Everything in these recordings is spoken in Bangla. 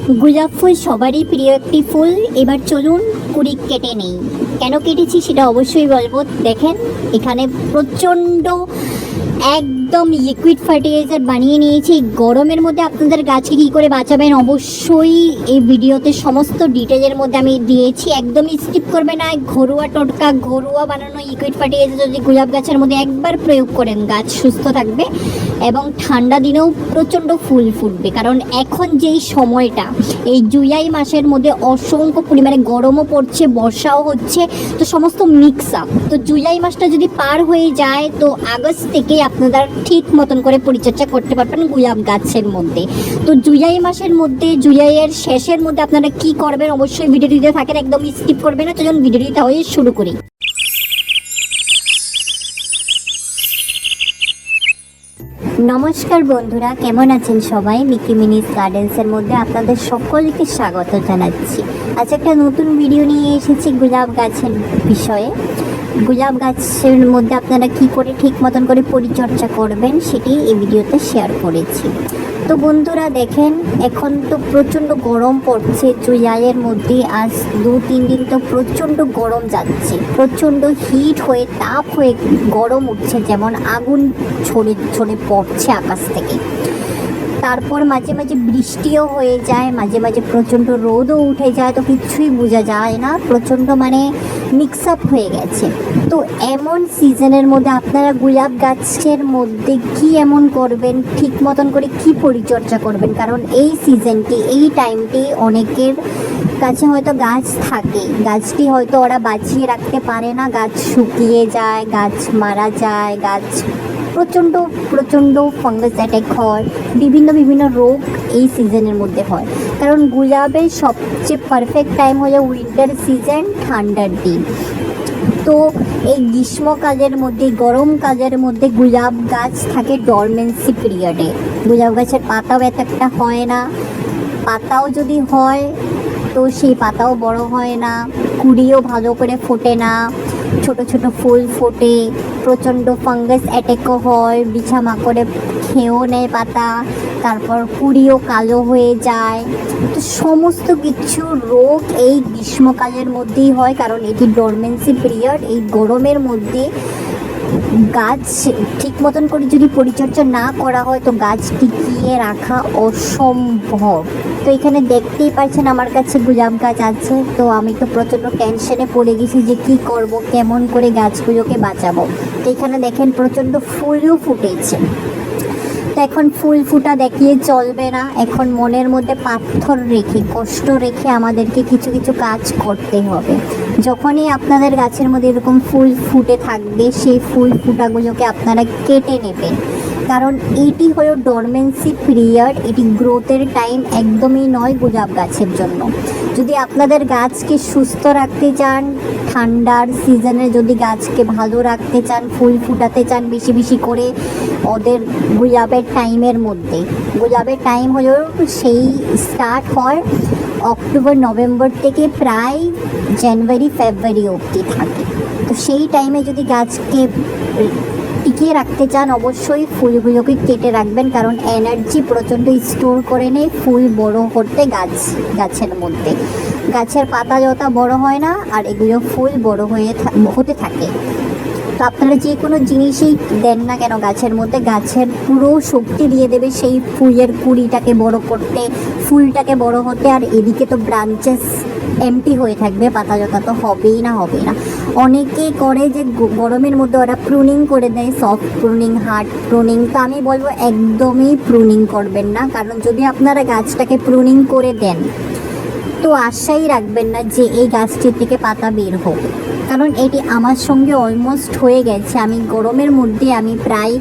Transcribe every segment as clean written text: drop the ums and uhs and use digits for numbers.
গোলাপ ফুল সবারই প্রিয় একটি ফুল। এবার চলুন কুড়ি কেটে নেই। কেন কেটেছি সেটা অবশ্যই বলবো। দেখেন এখানে প্রচণ্ড একদম লিকুইড ফার্টিলাইজার বানিয়ে নিয়েছি। গরমের মধ্যে আপনাদের গাছকে কী করে বাঁচাবেন অবশ্যই এই ভিডিওতে সমস্ত ডিটেলের মধ্যে আমি দিয়েছি, একদমই স্কিপ করবে না। ঘরোয়া টোটকা, ঘরোয়া বানানো লিকুইড ফার্টিলাইজার যদি গোলাপ গাছের মধ্যে একবার প্রয়োগ করেন গাছ সুস্থ থাকবে এবং ঠান্ডা দিনেও প্রচণ্ড ফুল ফুটবে। কারণ এখন যেই সময়টা এই জুলাই মাসের মধ্যে অসংখ্য পরিমাণে গরমও পড়ছে, বর্ষাও হচ্ছে, তো সমস্ত মিক্স আপ। তো জুলাই মাসটা যদি পার হয়ে যায় তো আগস্ট থেকেই আপনারা ঠিক মতন করে পরিচর্যা করতে পারবেন গোলাপ গাছের মধ্যে। তো জুলাই মাসের মধ্যে, জুলাইয়ের শেষের মধ্যে আপনারা কি করবেন অবশ্যই ভিডিওটিতে থাকেন, একদম স্কিপ করবেন না। চলুন ভিডিওটি তাহলে শুরু করি। নমস্কার বন্ধুরা, কেমন আছেন সবাই? মিকি মিনিস গার্ডেন্সের মধ্যে আপনাদের সকলকে স্বাগত জানাচ্ছি। আজ একটা নতুন ভিডিও নিয়ে এসেছি গোলাপ গাছের বিষয়ে। গোলাপ গাছের মধ্যে আপনারা কি করে ঠিক মতন করে পরিচর্যা করবেন সেটি এই ভিডিওতে শেয়ার করেছি। তো বন্ধুরা দেখেন, এখন তো প্রচণ্ড গরম পড়ছে জুলাইয়ের মধ্যে। আজ 2-3 দিন তো প্রচণ্ড গরম যাচ্ছে, প্রচণ্ড হিট হয়ে তাপ হয়ে গরম উঠছে, যেমন আগুন ছড়ে ছড়ে পড়ছে আকাশ থেকে। তারপর মাঝে মাঝে বৃষ্টিও হয়ে যায়, মাঝে মাঝে প্রচণ্ড রোদও উঠে যায়, তো কিছুই বোঝা যায় না, প্রচণ্ড মানে মিক্স আপ হয়ে গেছে। তো এমন সিজনের মধ্যে আপনারা গোলাপ গাছের মধ্যে কি এমন করবেন, ঠিক মতন করে কি পরিচর্যা করবেন? কারণ এই সিজনটি, এই টাইমটি অনেকের কাছে হয়তো গাছ থাকে, গাছটি হয়তো ওরা বাঁচিয়ে রাখতে পারে না, গাছ শুকিয়ে যায়, গাছ মারা যায়, গাছ প্রচণ্ড প্রচণ্ড ফাঙ্গাস অ্যাটাক হয়, বিভিন্ন রোগ এই সিজনের মধ্যে হয়। কারণ গোলাপের সবচেয়ে পারফেক্ট টাইম হলো উইন্টার সিজন, ঠান্ডার দিন। তো এই গ্রীষ্মকালের মধ্যে, গরমকালের মধ্যে গোলাপ গাছ থাকে ডরমেন্সি পিরিয়ডে। গোলাপ গাছের পাতাও একটা হয় না, পাতাও যদি হয় তো সেই পাতাও বড় হয় না, কুড়িও ভালো করে ফোটে না, ছোট ছোট ফুল ফোটে, প্রচণ্ড ফাঙ্গাস অ্যাটাকও হয়, বিছা মাকড়ে খেয়েও নেয় পাতা, তারপর কুড়িও কালো হয়ে যায়। তো সমস্ত কিছু রোগ এই গ্রীষ্মকালের মধ্যেই হয়, কারণ এটি ডরমেন্সি পিরিয়ড। এই গরমের মধ্যে গাছ ঠিক মতন করে যদি পরিচর্যা না করা হয় তো গাছ টিকিয়ে রাখা অসম্ভব। তো এখানে দেখতেই পাচ্ছেন আমার কাছে গোলাপ গাছ আছে, তো আমি তো প্রচণ্ড টেনশনে পড়ে গেছি যে কি করব, কেমন করে গাছগুলোকে বাঁচাবো। তো এখানে দেখেন প্রচণ্ড ফুলও ফুটেছে। তো এখন ফুল ফুটা দেখিয়ে চলবে না, এখন মনের মধ্যে পাথর রেখে, কষ্ট রেখে আমাদেরকে কিছু কিছু কাজ করতে হবে। যখনই আপনাদের গাছের মধ্যে এরকম ফুল ফুটে থাকবে সেই ফুল ফুটাগুলোকে আপনারা কেটে নেবেন, কারণ এটি হলো ডরমেন্সি পিরিয়ড, এটি গ্রোথের টাইম একদমই নয় গোলাপ গাছের জন্য। যদি আপনাদের গাছকে সুস্থ রাখতে চান, ঠান্ডার সিজনে যদি গাছকে ভালো রাখতে চান, ফুল ফুটাতে চান বেশি বেশি করে, ওদের গোলাপের টাইমের মধ্যে, গোলাপের টাইম হলো সেই স্টার্ট হয় অক্টোবর নভেম্বর থেকে প্রায় জানুয়ারি ফেব্রুয়ারি অবধি থাকে। তো সেই টাইমে যদি গাছকে টিকিয়ে রাখতে চান অবশ্যই ফুলগুলোকে কেটে রাখবেন, কারণ এনার্জি প্রচণ্ড স্টোর করে নেয় ফুল বড় করতে গাছের মধ্যে। গাছের পাতা যত বড় হয় না আর এগুলো ফুল বড় হতে থাকে। তো আপনারা যে কোনো জিনিসই দেন না কেন গাছের মধ্যে, গাছের পুরো শক্তি দিয়ে দেবে সেই ফুলের কুড়িটাকে বড় করতে, ফুলটাকে বড় হতে। আর এদিকে তো ব্রাঞ্চেস এমটি হয়ে থাকবে, পাতা জোতা তো হবেই না। অনেকে করে যে গরমের মধ্যে ওরা প্রুনিং করে দেয়, সফট প্রুনিং, হার্ড প্রুনিং। তো আমি বলবো একদমই প্রুনিং করবেন না, কারণ যদি আপনারা গাছটাকে প্রুনিং করে দেন তো আশাই রাখবেন না যে এই গাছটির থেকে পাতা বের হোক, কারণ এটি আমার সঙ্গে অলমোস্ট হয়ে গেছে। আমি গরমের মধ্যে আমি প্রায়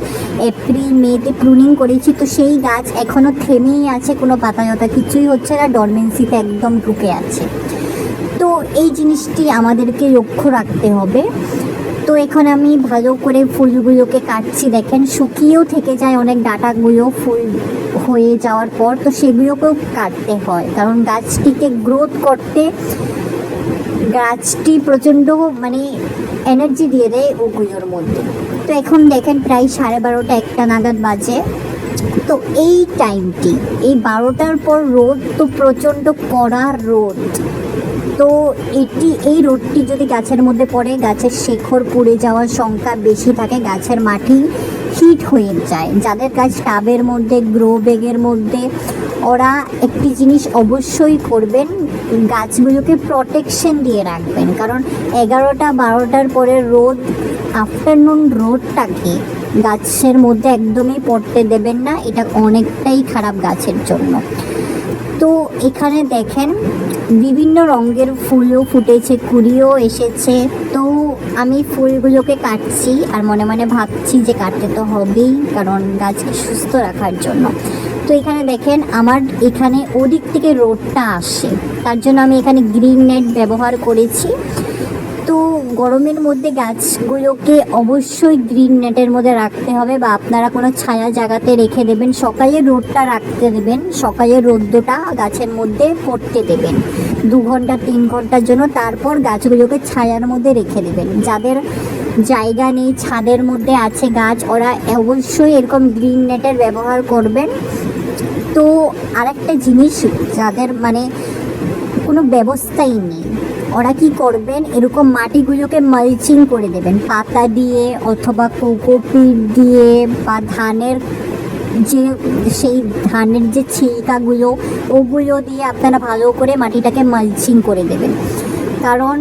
এপ্রিল মেতে প্রুনিং করেছি, তো সেই গাছ এখনও থেমেই আছে, কোনো পাতা জোতা কিছুই হচ্ছে না, ডরমেন্সিতে একদম ঢুকে আছে। তো এই জিনিসটি আমাদেরকে লক্ষ্য রাখতে হবে। তো এখন আমি ভালো করে ফুলগুলোকে কাটছি, দেখেন শুকিয়েও থেকে যায় অনেক ডাঁটাগুলো ফুল হয়ে যাওয়ার পর, তো সেগুলোকেও কাটতে হয়, কারণ গাছটিকে গ্রোথ করতে গাছটি প্রচণ্ড মানে এনার্জি দিয়ে দেয় ওগুলোর মধ্যে। তো এখন দেখেন প্রায় 12:30 1টা নাগাদ বাজে, তো এই টাইমটি, এই 12টার পর রোদ তো প্রচণ্ড কড়া রোদ। তো এই রোদটি যদি গাছের মধ্যে পড়ে, গাছের শেকড় পুড়ে যাওয়ার সংখ্যা বেশি থাকে, গাছের মাটি হিট হয়ে যায়। যাদের গাছ টাবের মধ্যে, গ্রো ব্যাগের মধ্যে, ওরা একটি জিনিস অবশ্যই করবেন, গাছগুলোকে প্রোটেকশন দিয়ে রাখবেন। কারণ 11টা 12টার পরে রোদ, আফটারনুন রোদটাকে গাছের মধ্যে একদমই পড়তে দেবেন না, এটা অনেকটাই খারাপ গাছের জন্য। তো এখানে দেখেন বিভিন্ন রঙের ফুলও ফুটেছে, কুড়িও এসেছে। তো আমি ফুলগুলোকে কাটছি আর মনে মনে ভাবছি যে কাটতে তো হবেই, কারণ গাছকে সুস্থ রাখার জন্য। তো এখানে দেখেন আমার এখানে ওদিক থেকে রোদটা আসে, তার জন্য আমি এখানে গ্রিন নেট ব্যবহার করেছি। তো গরমের মধ্যে গাছগুলোকে অবশ্যই গ্রিন নেটের মধ্যে রাখতে হবে, বা আপনারা কোনো ছায়া জায়গাতে রেখে দেবেন। সকালে রোদটা রাখতে দেবেন, সকালে রোদ্রটা গাছের মধ্যে পড়তে দেবেন 2 ঘন্টা 3 ঘন্টার জন্য। তারপর গাছগুলোকে ছায়ার মধ্যে রেখে দেবেন। যাদের জায়গা নেই, ছাদের মধ্যে আছে গাছ, ওরা অবশ্যই এরকম গ্রিন নেটের ব্যবহার করবেন। তো আরেকটা জিনিস, যাদের মানে কোনো ব্যবস্থাই নেই, ওরা কি করবেন, এরকম মাটিগুলোকে মালচিং করে দেবেন পাতা দিয়ে অথবা কোকোপিট দিয়ে, বা ধানের যে ছিলকাগুলো ওগুলো দিয়ে আপনারা ভালো করে মাটিটাকে মালচিং করে দেবেন। কারণ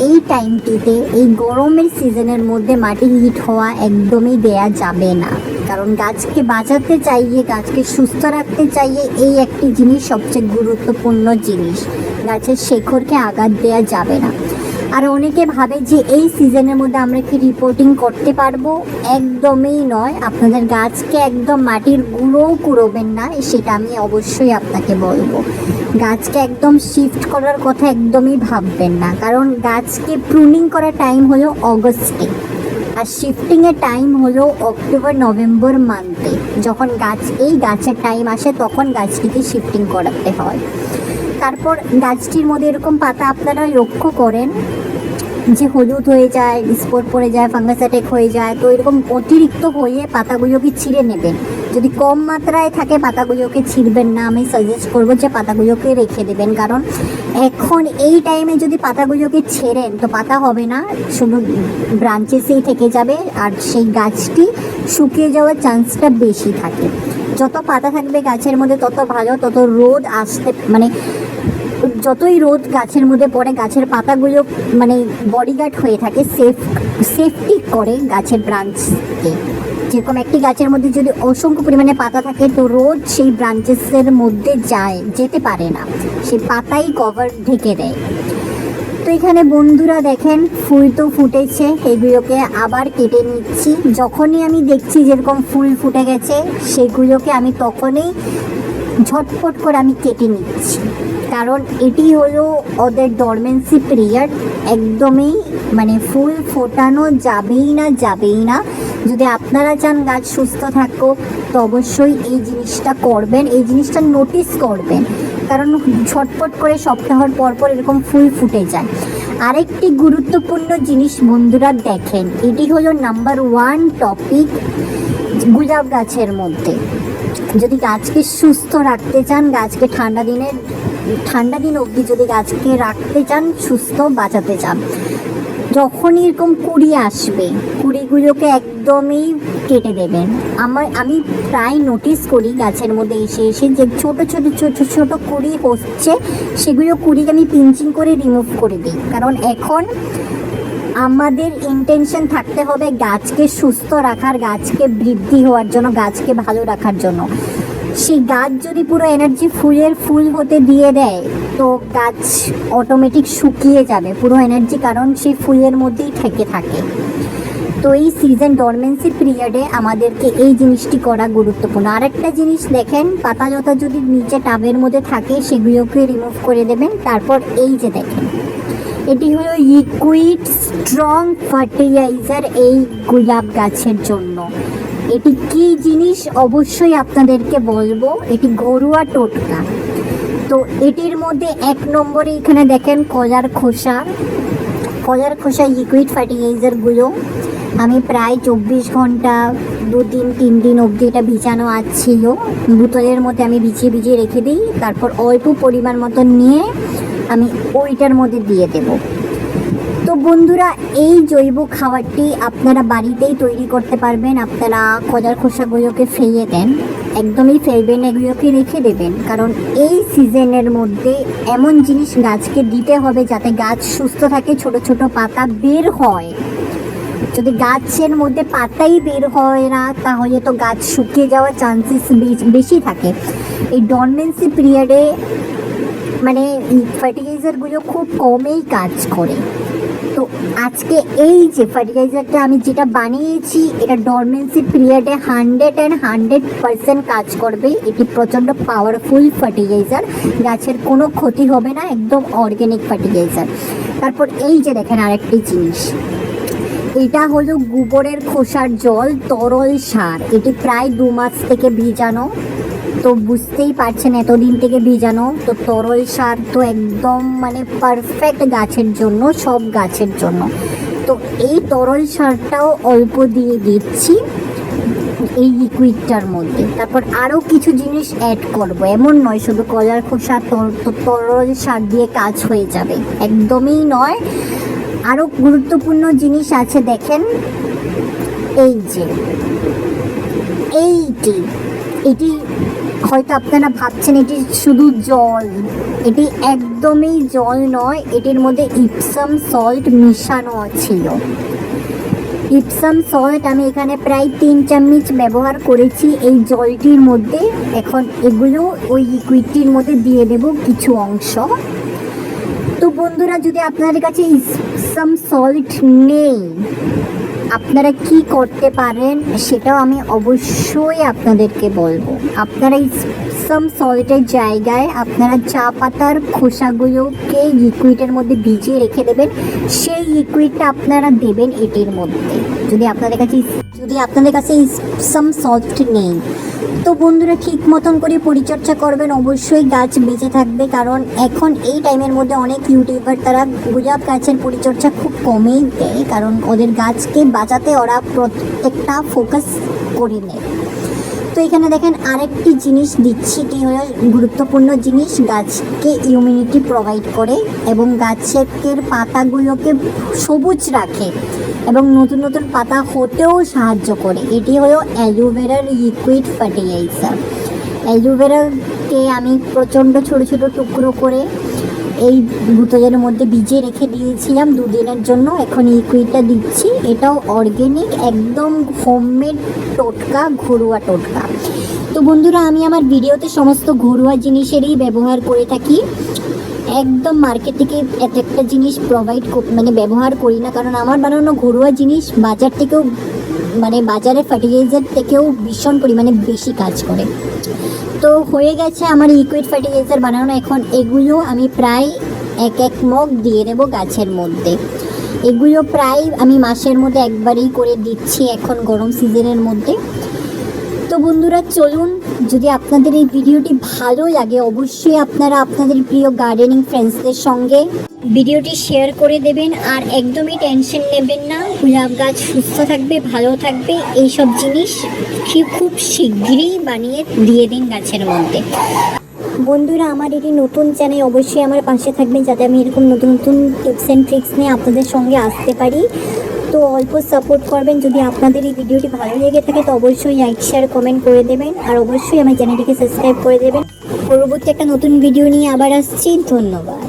এই টাইমটিতে, এই গরমের সিজনের মধ্যে মাটি হিট হওয়া একদমই দেয়া যাবে না। কারণ গাছকে বাঁচাতে চাইয়ে, গাছকে সুস্থ রাখতে চাইয়ে এই একটি জিনিস সবচেয়ে গুরুত্বপূর্ণ জিনিস, গাছের শেকড়কে আঘাত দেওয়া যাবে না। আর অনেকে ভাবে যে এই সিজনের মধ্যে আমরা কি রিপোর্টিং করতে পারবো, একদমই নয়। আপনাদের গাছকে একদম মাটির গুঁড়োও কুড়োবেন না, সেটা আমি অবশ্যই আপনাকে বলবো। গাছকে একদম শিফট করার কথা একদমই ভাববেন না, কারণ গাছকে প্রুনিং করার টাইম হলো অগস্টে, আর শিফটিংয়ের টাইম হলো অক্টোবর নভেম্বর মান্থে। যখন এই গাছের টাইম আসে তখন গাছটিকে শিফটিং করাতে হয়। তারপর গাছটির মধ্যে এরকম পাতা আপনারা লক্ষ্য করেন যে হলুদ হয়ে যায়, স্পট পড়ে যায়, ফাঙ্গাস অ্যাটাক হয়ে যায়। তো এরকম অতিরিক্ত হয়ে পাতাগুলোকে ছিঁড়ে নেবেন। যদি কম মাত্রায় থাকে পাতাগুলোকে ছিঁড়বেন না, আমি সাজেস্ট করবো যে পাতাগুলোকে রেখে দেবেন। কারণ এখন এই টাইমে যদি পাতাগুলোকে ছেড়েন তো পাতা হবে না, শুধু ব্রাঞ্চেসেই থেকে যাবে, আর সেই গাছটি শুকিয়ে যাওয়ার চান্সটা বেশি থাকে। যত পাতা থাকবে গাছের মধ্যে তত ভালো, তত রোদ আসতে মানে যতই রোদ গাছের মধ্যে পড়ে গাছের পাতাগুলো মানে বডিগার্ড হয়ে থাকে, সেফটি করে গাছের ব্রাঞ্চকে। যেরকম একটি গাছের মধ্যে যদি অসংখ্য পরিমাণে পাতা থাকে তো রোদ সেই ব্রাঞ্চেসের মধ্যে যেতে পারে না, সেই পাতাই কভার ঢেকে দেয়। তো এখানে বন্ধুরা দেখেন ফুল তো ফুটেছে, এগুলোকে আবার কেটে নিচ্ছি। যখনই আমি দেখছি যেরকম ফুল ফুটে গেছে সেগুলোকে আমি তখনই ঝটফট করে আমি কেটে নিচ্ছি। কারণ এটি হলো ওদের ডরমেন্সি পিরিয়ড, একদমই মানে ফুল ফোটানো যাবেই না। যদি আপনারা চান গাছ সুস্থ থাকুক তো অবশ্যই এই জিনিসটা করবেন, এই জিনিসটা নোটিস করবেন। কারণ ছটফট করে সপ্তাহের পর এরকম ফুল ফুটে যায়। আরেকটি গুরুত্বপূর্ণ জিনিস বন্ধুরা দেখেন, এটি হলো নাম্বার 1 টপিক গোলাপ গাছের মধ্যে। যদি গাছকে সুস্থ রাখতে চান, গাছকে ঠান্ডা দিন অবধি যদি গাছকে রাখতে চান, সুস্থ বাঁচাতে চান, যখনই এরকম কুড়ি আসবে কুড়িগুলোকে একদমই কেটে দেবেন। আমি প্রায় নোটিস করি গাছের মধ্যে এসে যে ছোট কুড়ি হচ্ছে, সেগুলো কুড়িকে আমি পিঞ্চিং করে রিমুভ করে দিই। কারণ এখন আমাদের ইন্টেনশন থাকতে হবে গাছকে সুস্থ রাখার, গাছকে বৃদ্ধি হওয়ার জন্য, গাছকে ভালো রাখার জন্য। সেই গাছ যদি পুরো এনার্জি ফুল হতে দিয়ে দেয় তো গাছ অটোমেটিক শুকিয়ে যাবে পুরো এনার্জি, কারণ সেই ফুলের মধ্যেই থেকে থাকে। তো এই সিজন ডরমেন্সি পিরিয়ডে আমাদেরকে এই জিনিসটি করা গুরুত্বপূর্ণ। আরেকটা জিনিস দেখেন, পাতা লতা যদি নিচে টাবের মধ্যে থাকে সেগুলোকে রিমুভ করে দেবেন। তারপর এই যে দেখেন, এটি হলো লিকুইড স্ট্রং ফার্টিলাইজার এই গোলাপ গাছের জন্য। এটি কি জিনিস অবশ্যই আপনাদেরকে বলবো, এটি ঘরোয়া টোটকা। তো এটির মধ্যে 1 নম্বরে এখানে দেখেন কলার খোসা লিকুইড ফার্টিলাইজারগুলো। আমি প্রায় 24 ঘন্টা 2-3 দিন অবধি এটা ভিজানো ছিল। বোতলের মধ্যে আমি ভিজিয়ে ভিজিয়ে রেখে দিই, তারপর অল্প পরিমাণ মতন নিয়ে আমি ওইটার মধ্যে দিয়ে দেব। তো বন্ধুরা, এই জৈব খাবারটি আপনারা বাড়িতেই তৈরি করতে পারবেন। আপনারা খোসার খোসাগুলোকে ফেলে দেন, একদমই ফেলবেন, এগুলোকে রেখে দেবেন, কারণ এই সিজনের মধ্যে এমন জিনিস গাছকে দিতে হবে যাতে গাছ সুস্থ থাকে, ছোট ছোট পাতা বের হয়। যদি গাছের মধ্যে পাতাই বের হয় না, তাহলে তো গাছ শুকিয়ে যাওয়ার চান্সেস বেশি থাকে। এই ডরমেন্সি পিরিয়ডে মানে ফার্টিলাইজারগুলো খুব কমেই কাজ করে। তো আজকে এই যে ফার্টিলাইজারটা আমি যেটা বানিয়েছি, এটা ডরমেন্সি পিরিয়ডে 100% কাজ করবে। এটি প্রচণ্ড পাওয়ারফুল ফার্টিলাইজার, গাছের কোনো ক্ষতি হবে না, একদম অর্গ্যানিক ফার্টিলাইজার। তারপর এই যে দেখেন আরেকটি জিনিস, এটা হলো গোবরের খোসার জল, তরল সার। এটি প্রায় 2 মাস থেকে ভিজানো, তো বুঝতেই পারছেন এতদিন থেকে ভিজানো। তো তরল সার তো একদম মানে পারফেক্ট গাছের জন্য, সব গাছের জন্য। তো এই তরল সারটাও অল্প দিয়ে দিচ্ছি এই লিকুইডটার মধ্যে। তারপর আরও কিছু জিনিস অ্যাড করব, এমন নয় শুধু কলার খোসা তরল সার দিয়ে কাজ হয়ে যাবে, একদমই নয়। আরও গুরুত্বপূর্ণ জিনিস আছে, দেখেন এই যে এটি হয়তো আপনারা ভাবছেন এটি শুধু জল, এটি একদমই জল নয়, এটির মধ্যে ইপসাম সল্ট মিশানো ছিল। ইপসাম সল্ট আমি এখানে প্রায় 3 চামচ ব্যবহার করেছি এই জলটির মধ্যে। এখন এগুলো ওই লিকুইডটির মধ্যে দিয়ে দেব কিছু অংশ। তো বন্ধুরা, যদি আপনাদের কাছে ইপসাম সল্ট নেই, আপনারা কি করতে পারেন সেটাও আমি অবশ্যই আপনাদেরকে বলবো। আপনারা ইপসাম সল্টের জায়গায় আপনারা চা পাতার খোসাগুলোকে লিকুইডের মধ্যে ভিজিয়ে রেখে দেবেন, সেই লিকুইডটা আপনারা দেবেন এটির মধ্যে, যদি আপনাদের কাছে ইপসাম সল্ট নেই। তো বন্ধুরা, ঠিক মতন করে পরিচর্যা করবেন, অবশ্যই গাছ বেঁচে থাকবে। কারণ এখন এই টাইমের মধ্যে অনেক ইউটিউবার তারা গোলাপ গাছের পরিচর্যা খুব কমেই দেয়, কারণ ওদের গাছকে বাঁচাতে ওরা প্রত্যেকটা ফোকাস করে নেয়। তো এখানে দেখেন আরেকটি জিনিস দিচ্ছি, কি হলো গুরুত্বপূর্ণ জিনিস, গাছকে ইমিউনিটি প্রোভাইড করে এবং গাছের পাতাগুলোকে সবুজ রাখে এবং নতুন নতুন পাতা হতেও সাহায্য করে। এটি হলো অ্যালোভেরার লিকুইড ফার্টিলাইজার। অ্যালোভেরাকে আমি প্রচণ্ড ছোটো ছোটো টুকরো করে এই বোতলের মধ্যে ভিজিয়ে রেখে দিয়েছিলাম 2 দিনের জন্য। এখন লিকুইডটা দিচ্ছি, এটাও অর্গ্যানিক, একদম হোমমেড টোটকা, ঘরোয়া টোটকা। তো বন্ধুরা, আমি আমার ভিডিওতে সমস্ত ঘরোয়া জিনিসেরই ব্যবহার করে থাকি, একদম মার্কেট থেকে এত একটা জিনিস ব্যবহার করি না, কারণ আমার বানানো ঘরোয়া জিনিস বাজার থেকেও বাজারে ফার্টিলাইজার থেকেও ভীষণ পরিমাণে বেশি কাজ করে। তো হয়ে গেছে আমার লিকুইড ফার্টিলাইজার বানানো। এখন এগুলো আমি প্রায় 1 মগ দিয়ে দেবো গাছের মধ্যে। এগুলো প্রায় আমি মাসের মধ্যে একবারই করে দিচ্ছি এখন গরম সিজনের মধ্যে। তো বন্ধুরা, চলুন, যদি আপনাদের এই ভিডিওটি ভালো লাগে অবশ্যই আপনারা আপনাদের প্রিয় গার্ডেনিং ফ্রেন্ডসদের সঙ্গে ভিডিওটি শেয়ার করে দেবেন। আর একদমই টেনশন নেবেন না, গোলাপ গাছ সুস্থ থাকবে, ভালো থাকবে, এইসব জিনিস খুব শীঘ্রই বানিয়ে দিয়ে দিন গাছের মধ্যে। বন্ধুরা, আমার এটি নতুন চ্যানেল, অবশ্যই আমার পাশে থাকবেন যাতে আমি এরকম নতুন নতুন টিপস অ্যান্ড ট্রিক্স নিয়ে আপনাদের সঙ্গে আসতে পারি। তো অল্প সাপোর্ট করবেন। যদি আপনাদের এই ভিডিওটি ভালো লেগে থাকে তো অবশ্যই লাইক শেয়ার কমেন্ট করে দেবেন, আর অবশ্যই আমার চ্যানেলটিকে সাবস্ক্রাইব করে দেবেন। পরবর্তী একটা নতুন ভিডিও নিয়ে আবার আসছি। ধন্যবাদ।